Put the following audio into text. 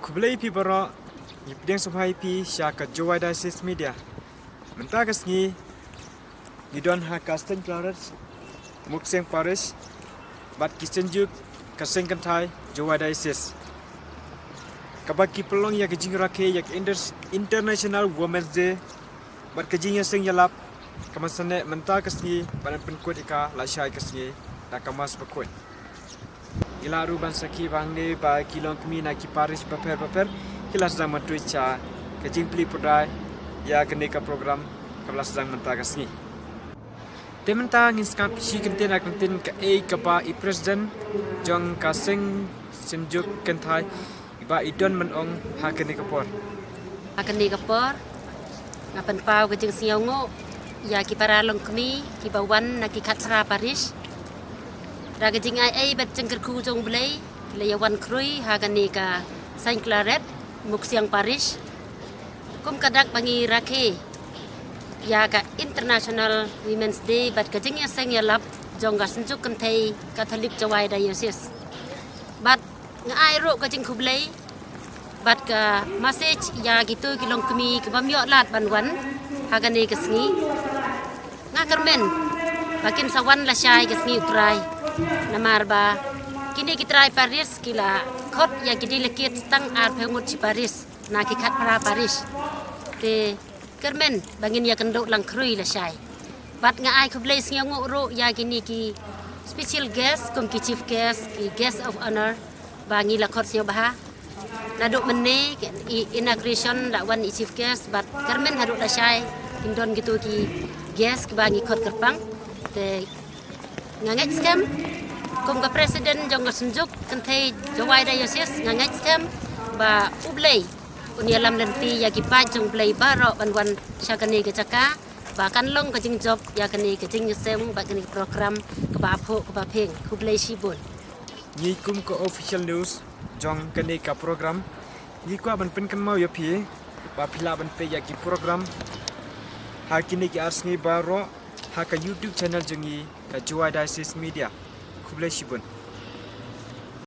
Kublai pi bara yipdeng subhai pi syaka jowai diocese media. Mentah kesni Gidon ha Kasten Clarence Mukseng Parish Bat Kisenjuk Kaseng Kantai Jowai diocese. Kabaki pelong ya kejing rake yak International Women's Day bat kejing ya seng yalap kamasane mentah kesni panan penkut ika lasyai kesni tak kamas bekut. Ila ruban saki bangne ba kilong kemi na ki parish paper kilas sedang mentui cha kejing peli pudai ya kenika program kelas sedang mentah kesni. Tementa ngiskap si kenten akuntin ke kaba i presiden jong kaseng senjuk kentai ba idon menong ha kenika por. Akan kapor ngapan pau kejeng siango ya ki para long kemi ki bawan na ki khatra parish ra kejeng ai bat jengker khu jong blai leyawan krui ha ka Saint Claret Muksiang parish kum kadak bangi rakhe ya ka International Women's Day bat kejeng ya seng ya lap jong ga senjuk kentai Catholic Jowai diocese bat ngai ro kejeng khublai bat ka message ya gitu kilong kemi ke bamyo lat banwan hagane kesni ngakermen bakin sawan la syai kesni utrai namar ba kini kitrai paris kila khot ya gidi lekit stang ar pengut ci paris na ki khat para paris te kermen bangin ya kendok lang krui la syai bat ngai khublai singo ro ya gini ki special guest kum ki chief guest ki guest of honor bangi la khot sio bah naduk mene inauguration la wan chief guest bat kermen haduk la syai indon gitu ki guest ke bangi khot kerpang te ngangek scam kum ka presiden jong senjuk kentai Jowai diocese ngangek scam ba ublei unia lam lenti ya ki pa jong blai baro banwan syakani ke caka ba kan long ke jing job ya kani ke jing sem ba kani program ke ba pho ke ba pheng kublai sibun Nyikum ke official news jong kenika program yiku aban pen kan mau ya pi ba pila ban pe ya ki program ha kini ki arsni baro ha ka YouTube channel jongi ka Jowai diocese media kublai sibun